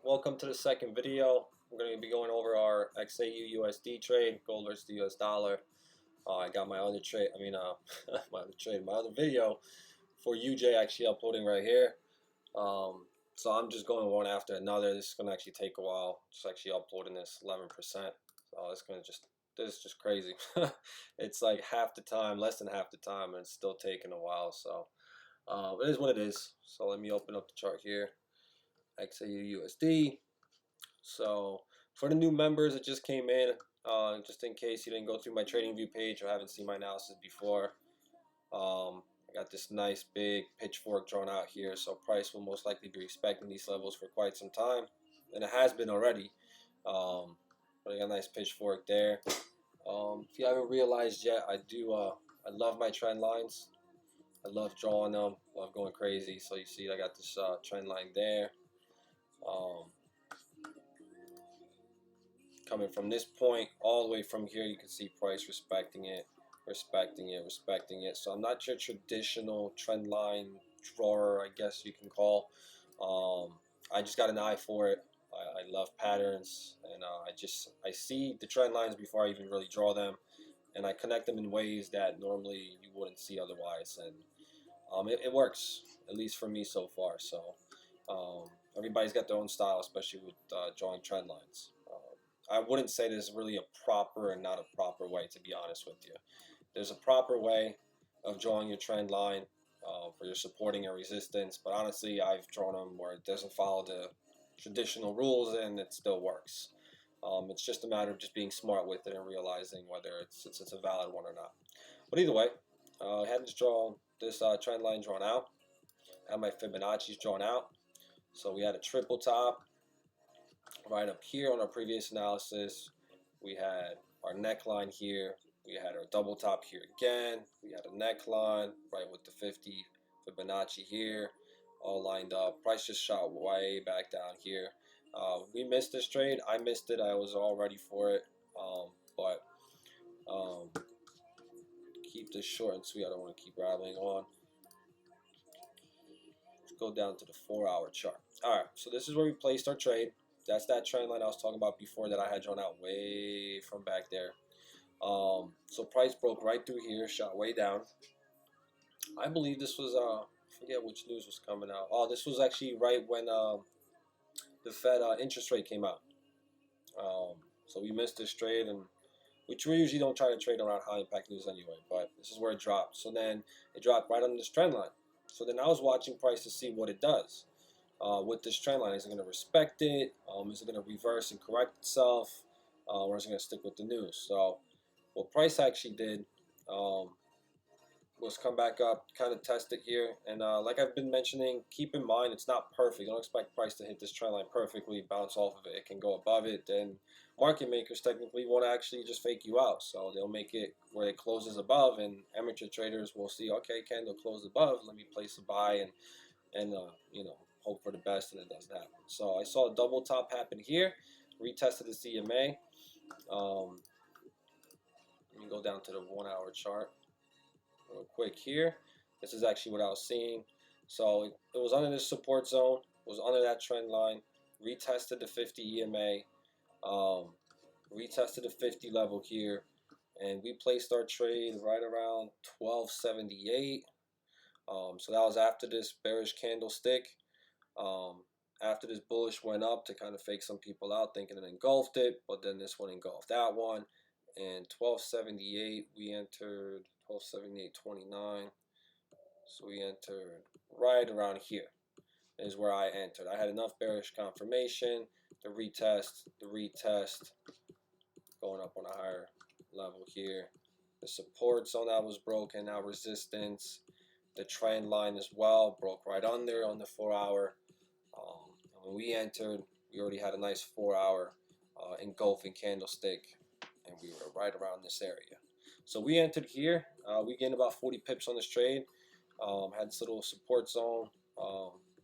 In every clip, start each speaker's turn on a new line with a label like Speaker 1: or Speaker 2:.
Speaker 1: Welcome to the second video. We're going to be going over our XAUUSD trade, gold versus the US dollar. I got my other trade, my other video for UJ actually uploading right here. So I'm just going one after another. This is going to actually take a while, just actually uploading this 11%. So this is just crazy. It's like half the time, less than half the time, and it's still taking a while. So it is what it is. So let me open up the chart here. XAUUSD. So for the new members that just came in, just in case you didn't go through my trading view page or haven't seen my analysis before, I got this nice big pitchfork drawn out here. So price will most likely be respecting these levels for quite some time, and it has been already. But I got a nice pitchfork there. If you haven't realized yet, I love my trend lines. I love drawing them, love going crazy. So you see I got this trend line there. Coming from this point all the way from here, you can see price respecting it. So I'm not your traditional trend line drawer, I guess you can call. I just got an eye for it. I love patterns, and I see the trend lines before I even really draw them, and I connect them in ways that normally you wouldn't see otherwise, and it works, at least for me so far. So everybody's got their own style, especially with drawing trend lines. I wouldn't say there's really a proper and not a proper way, to be honest with you. There's a proper way of drawing your trend line for your supporting and resistance, but honestly, I've drawn them where it doesn't follow the traditional rules and it still works. It's just a matter of just being smart with it and realizing whether it's a valid one or not. But either way, I had this trend line drawn out. I had my Fibonacci's drawn out. So we had a triple top right up here on our previous analysis. We had our neckline here. We had our double top here again. We had a neckline right with the 50 Fibonacci here, all lined up. Price just shot way back down here. We missed this trade. I missed it. I was all ready for it. But keep this short and sweet. I don't want to keep rattling on. Let's go down to the 4-hour chart. All right, so this is where we placed our trade. That's that trend line I was talking about before that I had drawn out way from back there. So price broke right through here, shot way down. I believe this was I forget which news was coming out. Oh, this was actually right when the Fed interest rate came out. So we missed this trade, and which we usually don't try to trade around high impact news anyway, but this is where it dropped. So then it dropped right on this trend line. So then I was watching price to see what it does. With this trend line, is it going to respect it? Is it going to reverse and correct itself? Or is it going to stick with the news? So what price actually did was come back up, kind of test it here. And like I've been mentioning, keep in mind it's not perfect. Don't expect price to hit this trend line perfectly, bounce off of it. It can go above it. Then market makers technically want to actually just fake you out. So they'll make it where it closes above, and amateur traders will see, okay, candle closed above, let me place a buy and you know, hope for the best, and it doesn't happen. So I saw a double top happen here, retested the CMA. Let me go down to the 1-hour chart real quick here. This is actually what I was seeing. So it was under this support zone, was under that trend line, retested the 50 EMA, retested the 50 level here, and we placed our trade right around 1278. So that was after this bearish candlestick. After this bullish went up to kind of fake some people out thinking it engulfed it, but then this one engulfed that one. And 1278 we entered, 1278.29. So we entered right around here is where I entered. I had enough bearish confirmation, the retest, going up on a higher level here. The support zone that was broken, now resistance. The trend line as well broke right under on the 4-hour. When we entered, we already had a nice 4-hour engulfing candlestick, and we were right around this area. So we entered here. We gained about 40 pips on this trade. Had this little support zone,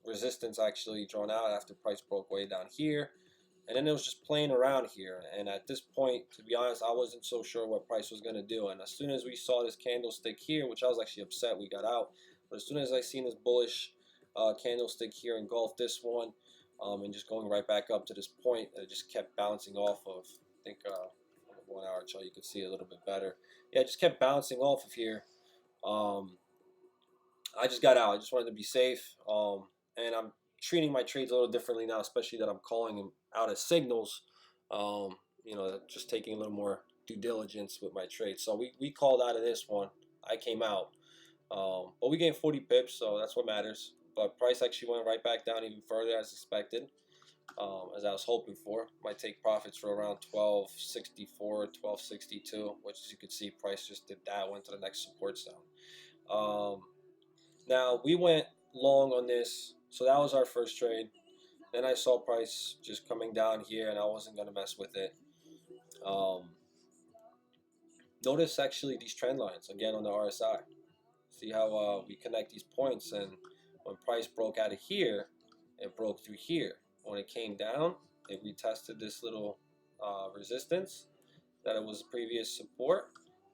Speaker 1: resistance actually drawn out after price broke way down here. And then it was just playing around here. And at this point, to be honest, I wasn't so sure what price was going to do. And as soon as we saw this candlestick here, which I was actually upset we got out, but as soon as I seen this bullish candlestick here engulf this one, and just going right back up to this point. It just kept bouncing off of, I think, on the 1 hour chart you can see a little bit better. Yeah, it just kept bouncing off of here. I just got out. I just wanted to be safe, and I'm treating my trades a little differently now, especially that I'm calling them out as signals. Just taking a little more due diligence with my trades. So we called out of this one. I came out, but we gained 40 pips, so that's what matters. But price actually went right back down even further as expected, as I was hoping for. Might take profits for around 1264, 1262, which as you can see, price just did that, went to the next support zone. Now we went long on this, so that was our first trade. Then I saw price just coming down here, and I wasn't gonna mess with it. Notice actually these trend lines again on the RSI. See how we connect these points, and when price broke out of here, it broke through here. When it came down, it retested this little resistance that it was previous support,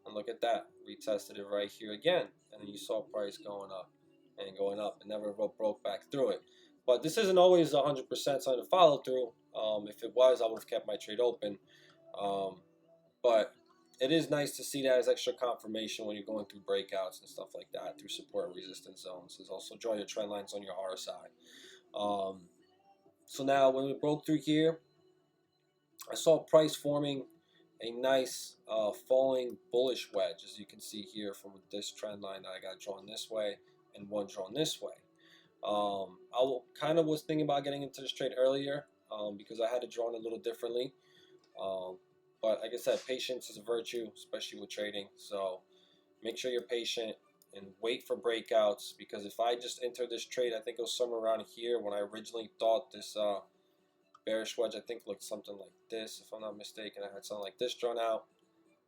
Speaker 1: and look at that, retested it right here again, and then you saw price going up and going up, and never broke back through it. But this isn't always 100% something to follow through. If it was, I would have kept my trade open. But it is nice to see that as extra confirmation when you're going through breakouts and stuff like that, through support and resistance zones. Is also draw your trend lines on your RSI. So now when we broke through here, I saw price forming a nice falling bullish wedge, as you can see here from this trend line that I got drawn this way and one drawn this way. I kind of was thinking about getting into this trade earlier because I had it drawn a little differently. But like I said, patience is a virtue, especially with trading. So make sure you're patient and wait for breakouts, because if I just enter this trade, I think it was somewhere around here when I originally thought this bearish wedge, I think looked something like this, if I'm not mistaken. I had something like this drawn out,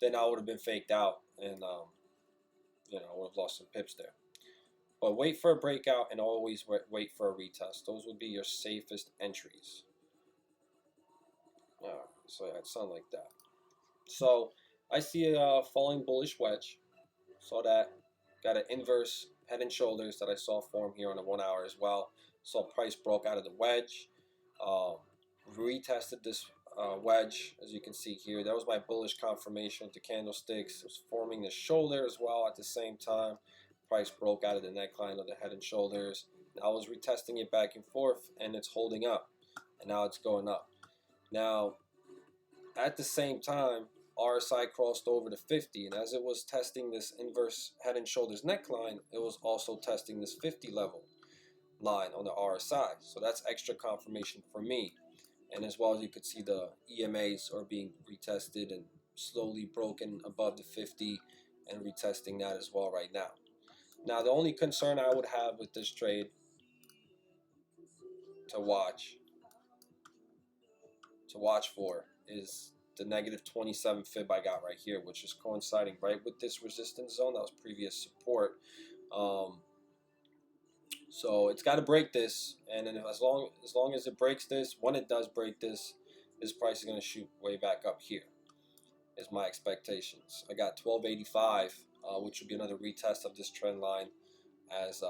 Speaker 1: then I would have been faked out, and I would have lost some pips there. But wait for a breakout and always wait for a retest. Those would be your safest entries. So yeah, it sounded like that. So I see a falling bullish wedge. Saw that. Got an inverse head and shoulders that I saw form here on the 1 hour as well. Saw price broke out of the wedge. Retested this wedge, as you can see here. That was my bullish confirmation to candlesticks. It was forming the shoulder as well at the same time. Price broke out of the neckline of the head and shoulders. I was retesting it back and forth, and it's holding up, and now it's going up. Now, at the same time, RSI crossed over to 50, and as it was testing this inverse head and shoulders neckline, it was also testing this 50 level line on the RSI. So that's extra confirmation for me. And as well as you could see, the EMAs are being retested and slowly broken above the 50 and retesting that as well right now. Now, the only concern I would have with this trade to watch for is the negative 27 fib I got right here, which is coinciding right with this resistance zone that was previous support. So it's got to break this, and then as long as it breaks this, when it does break this, this price is going to shoot way back up here, is my expectations. I got 1285, which would be another retest of this trend line as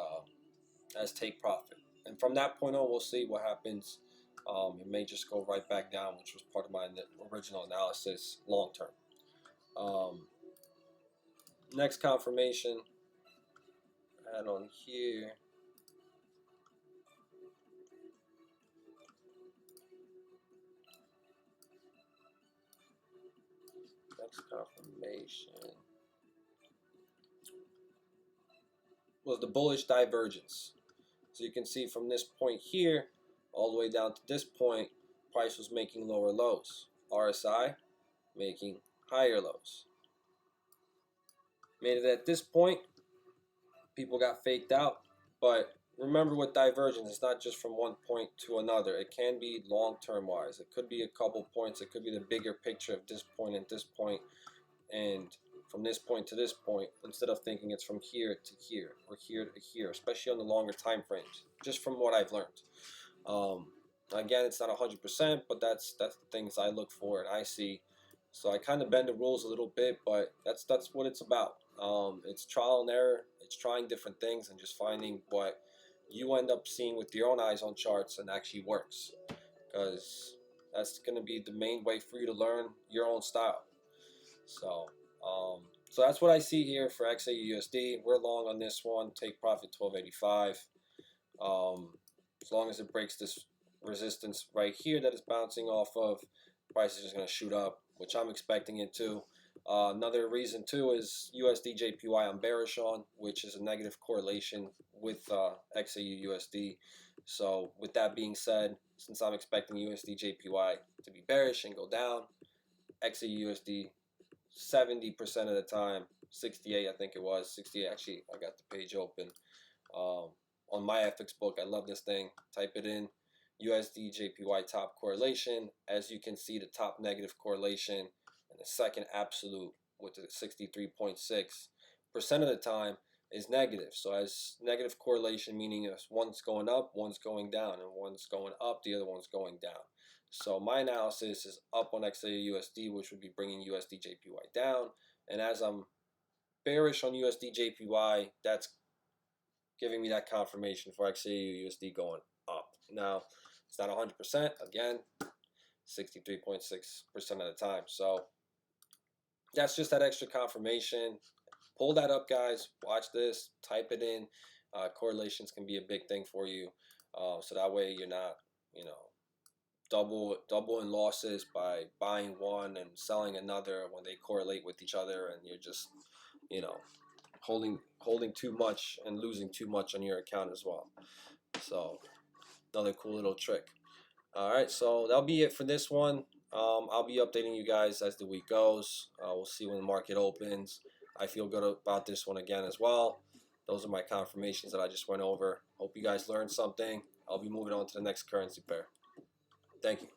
Speaker 1: take profit, and from that point on, we'll see what happens. It may just go right back down, which was part of my original analysis long term. Next confirmation, add on here. Next confirmation was the bullish divergence. So you can see from this point here all the way down to this point, price was making lower lows. RSI making higher lows. Made it at this point, people got faked out. But remember, with divergence, it's not just from one point to another. It can be long-term wise. It could be a couple points. It could be the bigger picture of this point and this point, and from this point to this point, instead of thinking it's from here to here or here to here, especially on the longer time frames, just from what I've learned. Again, it's not 100%, but that's the things I look for and I see. So I kind of bend the rules a little bit, but that's what it's about. It's trial and error. It's trying different things and just finding what you end up seeing with your own eyes on charts and actually works, because that's going to be the main way for you to learn your own style. So so that's what I see here for XAUUSD. We're long on this one. Take profit 1285. As long as it breaks this resistance right here that it's bouncing off of, price is just going to shoot up, which I'm expecting it to. Another reason too is USD JPY I'm bearish on, which is a negative correlation with XAUUSD. So with that being said, since I'm expecting USD JPY to be bearish and go down, XAUUSD 70% of the time, 68 I think it was, 68, actually I got the page open. On my FX book, I love this thing. Type it in, USD JPY top correlation. As you can see, the top negative correlation and the second absolute with the 63.6% of the time is negative. So as negative correlation, meaning if one's going up, one's going down, and one's going up, the other one's going down. So my analysis is up on XAUUSD, which would be bringing USD JPY down. And as I'm bearish on USD JPY, that's giving me that confirmation for XAUUSD going up. Now, it's not 100%, again, 63.6% of the time. So that's just that extra confirmation. Pull that up, guys. Watch this. Type it in. Correlations can be a big thing for you. So that way you're not, double in losses by buying one and selling another when they correlate with each other, and you're just, holding too much and losing too much on your account as well. So another cool little trick. All right, so that'll be it for this one. I'll be updating you guys as the week goes. We'll see when the market opens. I feel good about this one again as well. Those are my confirmations that I just went over. Hope you guys learned something. I'll be moving on to the next currency pair. Thank you.